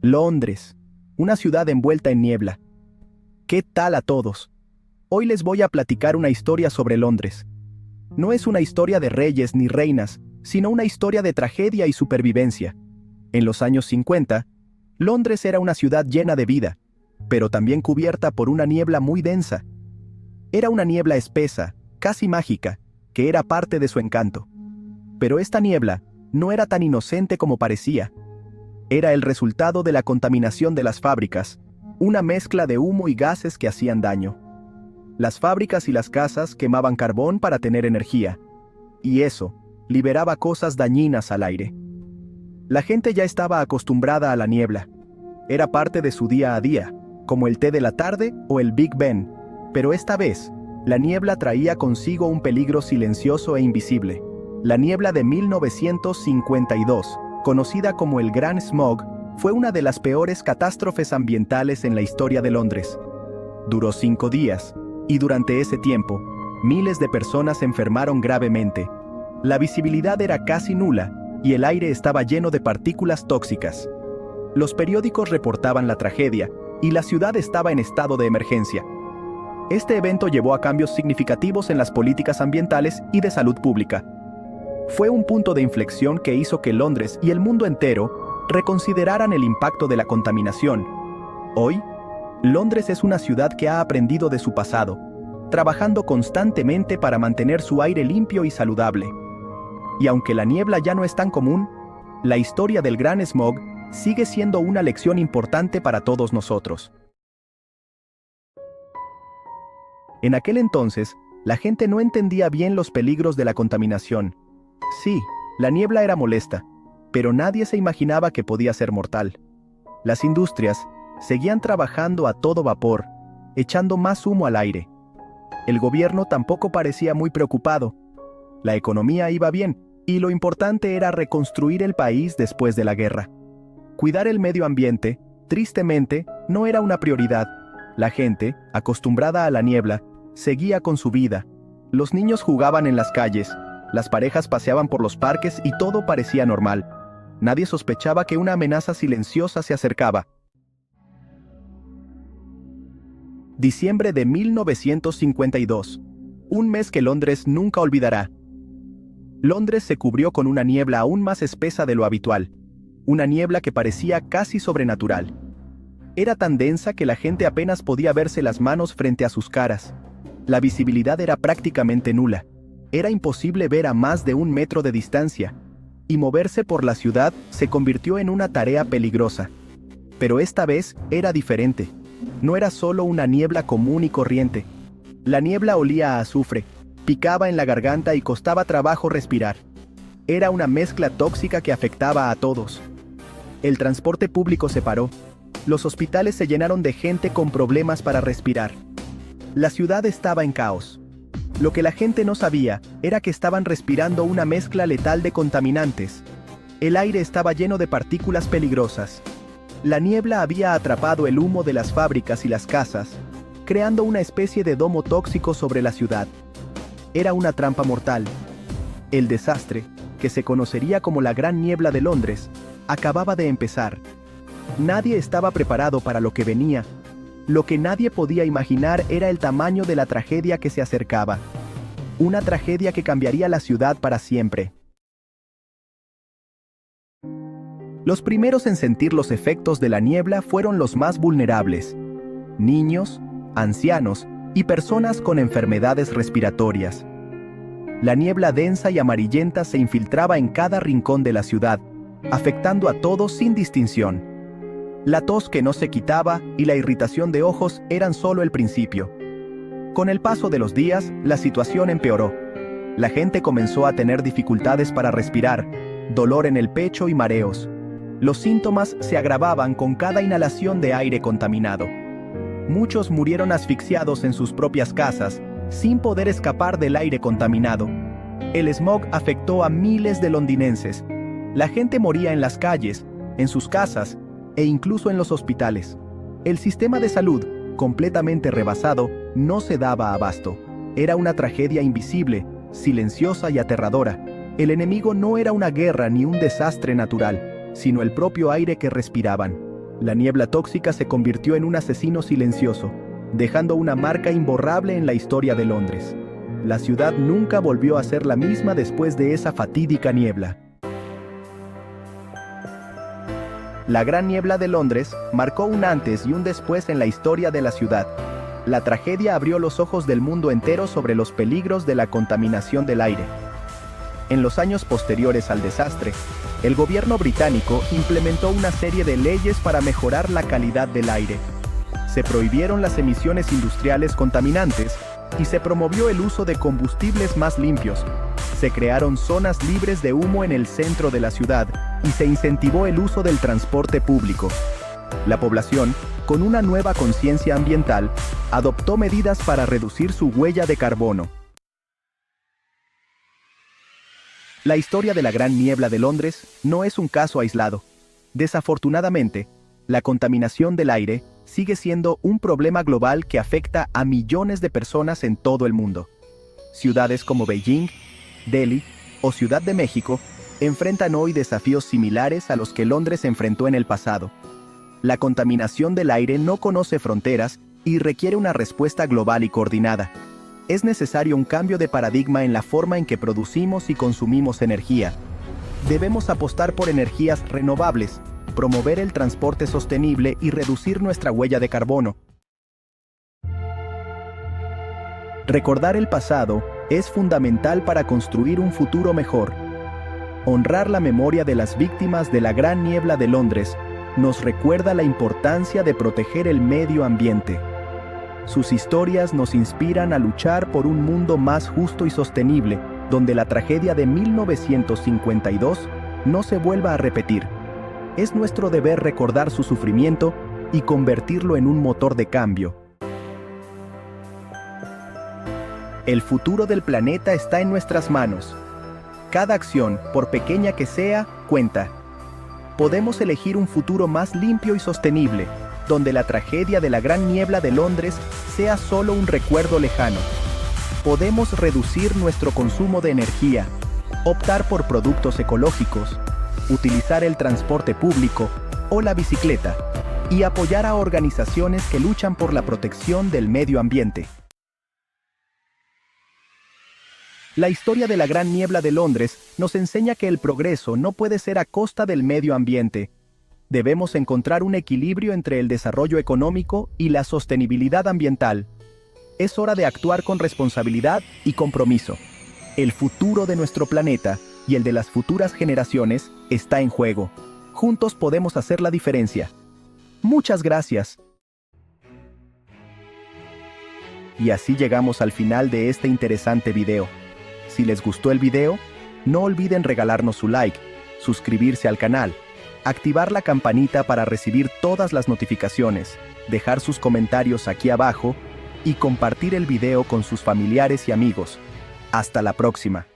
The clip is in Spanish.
Londres, una ciudad envuelta en niebla. ¿Qué tal a todos? Hoy les voy a platicar una historia sobre Londres. No es una historia de reyes ni reinas, sino una historia de tragedia y supervivencia. En los años 50, Londres era una ciudad llena de vida, pero también cubierta por una niebla muy densa. Era una niebla espesa, casi mágica, que era parte de su encanto. Pero esta niebla no era tan inocente como parecía. Era el resultado de la contaminación de las fábricas, una mezcla de humo y gases que hacían daño. Las fábricas y las casas quemaban carbón para tener energía, y eso liberaba cosas dañinas al aire. La gente ya estaba acostumbrada a la niebla. Era parte de su día a día, como el té de la tarde o el Big Ben, pero esta vez, la niebla traía consigo un peligro silencioso e invisible. La niebla de 1952, conocida como el Gran Smog, fue una de las peores catástrofes ambientales en la historia de Londres. Duró 5 días, y durante ese tiempo, miles de personas se enfermaron gravemente. La visibilidad era casi nula, y el aire estaba lleno de partículas tóxicas. Los periódicos reportaban la tragedia, y la ciudad estaba en estado de emergencia. Este evento llevó a cambios significativos en las políticas ambientales y de salud pública. Fue un punto de inflexión que hizo que Londres y el mundo entero reconsideraran el impacto de la contaminación. Hoy, Londres es una ciudad que ha aprendido de su pasado, trabajando constantemente para mantener su aire limpio y saludable. Y aunque la niebla ya no es tan común, la historia del Gran Smog sigue siendo una lección importante para todos nosotros. En aquel entonces, la gente no entendía bien los peligros de la contaminación. Sí, la niebla era molesta, pero nadie se imaginaba que podía ser mortal. Las industrias seguían trabajando a todo vapor, echando más humo al aire. El gobierno tampoco parecía muy preocupado. La economía iba bien, y lo importante era reconstruir el país después de la guerra. Cuidar el medio ambiente, tristemente, no era una prioridad. La gente, acostumbrada a la niebla, seguía con su vida. Los niños jugaban en las calles, las parejas paseaban por los parques y todo parecía normal. Nadie sospechaba que una amenaza silenciosa se acercaba. Diciembre de 1952. Un mes que Londres nunca olvidará. Londres se cubrió con una niebla aún más espesa de lo habitual. Una niebla que parecía casi sobrenatural. Era tan densa que la gente apenas podía verse las manos frente a sus caras. La visibilidad era prácticamente nula. Era imposible ver a más de 1 metro de distancia, y moverse por la ciudad se convirtió en una tarea peligrosa. Pero esta vez era diferente. No era solo una niebla común y corriente. La niebla olía a azufre, picaba en la garganta y costaba trabajo respirar. Era una mezcla tóxica que afectaba a todos. El transporte público se paró. Los hospitales se llenaron de gente con problemas para respirar. La ciudad estaba en caos. Lo que la gente no sabía era que estaban respirando una mezcla letal de contaminantes. El aire estaba lleno de partículas peligrosas. La niebla había atrapado el humo de las fábricas y las casas, creando una especie de domo tóxico sobre la ciudad. Era una trampa mortal. El desastre, que se conocería como la Gran Niebla de Londres, acababa de empezar. Nadie estaba preparado para lo que venía. Lo que nadie podía imaginar era el tamaño de la tragedia que se acercaba. Una tragedia que cambiaría la ciudad para siempre. Los primeros en sentir los efectos de la niebla fueron los más vulnerables: niños, ancianos y personas con enfermedades respiratorias. La niebla densa y amarillenta se infiltraba en cada rincón de la ciudad, afectando a todos sin distinción. La tos que no se quitaba y la irritación de ojos eran solo el principio. Con el paso de los días, la situación empeoró. La gente comenzó a tener dificultades para respirar, dolor en el pecho y mareos. Los síntomas se agravaban con cada inhalación de aire contaminado. Muchos murieron asfixiados en sus propias casas, sin poder escapar del aire contaminado. El smog afectó a miles de londinenses. La gente moría en las calles, en sus casas, e incluso en los hospitales. El sistema de salud, completamente rebasado, no se daba abasto. Era una tragedia invisible, silenciosa y aterradora. El enemigo no era una guerra ni un desastre natural, sino el propio aire que respiraban. La niebla tóxica se convirtió en un asesino silencioso, dejando una marca imborrable en la historia de Londres. La ciudad nunca volvió a ser la misma después de esa fatídica niebla. La Gran Niebla de Londres marcó un antes y un después en la historia de la ciudad. La tragedia abrió los ojos del mundo entero sobre los peligros de la contaminación del aire. En los años posteriores al desastre, el gobierno británico implementó una serie de leyes para mejorar la calidad del aire. Se prohibieron las emisiones industriales contaminantes y se promovió el uso de combustibles más limpios. Se crearon zonas libres de humo en el centro de la ciudad y se incentivó el uso del transporte público. La población, con una nueva conciencia ambiental, adoptó medidas para reducir su huella de carbono. La historia de la Gran Niebla de Londres no es un caso aislado. Desafortunadamente, la contaminación del aire sigue siendo un problema global que afecta a millones de personas en todo el mundo. Ciudades como Beijing, Delhi o Ciudad de México enfrentan hoy desafíos similares a los que Londres enfrentó en el pasado. La contaminación del aire no conoce fronteras y requiere una respuesta global y coordinada. Es necesario un cambio de paradigma en la forma en que producimos y consumimos energía. Debemos apostar por energías renovables, promover el transporte sostenible y reducir nuestra huella de carbono. Recordar el pasado es fundamental para construir un futuro mejor. Honrar la memoria de las víctimas de la Gran Niebla de Londres nos recuerda la importancia de proteger el medio ambiente. Sus historias nos inspiran a luchar por un mundo más justo y sostenible, donde la tragedia de 1952 no se vuelva a repetir. Es nuestro deber recordar su sufrimiento y convertirlo en un motor de cambio. El futuro del planeta está en nuestras manos. Cada acción, por pequeña que sea, cuenta. Podemos elegir un futuro más limpio y sostenible, donde la tragedia de la Gran Niebla de Londres sea solo un recuerdo lejano. Podemos reducir nuestro consumo de energía, optar por productos ecológicos, utilizar el transporte público o la bicicleta, y apoyar a organizaciones que luchan por la protección del medio ambiente. La historia de la Gran Niebla de Londres nos enseña que el progreso no puede ser a costa del medio ambiente. Debemos encontrar un equilibrio entre el desarrollo económico y la sostenibilidad ambiental. Es hora de actuar con responsabilidad y compromiso. El futuro de nuestro planeta y el de las futuras generaciones está en juego. Juntos podemos hacer la diferencia. Muchas gracias. Y así llegamos al final de este interesante video. Si les gustó el video, no olviden regalarnos su like, suscribirse al canal, activar la campanita para recibir todas las notificaciones, dejar sus comentarios aquí abajo y compartir el video con sus familiares y amigos. Hasta la próxima.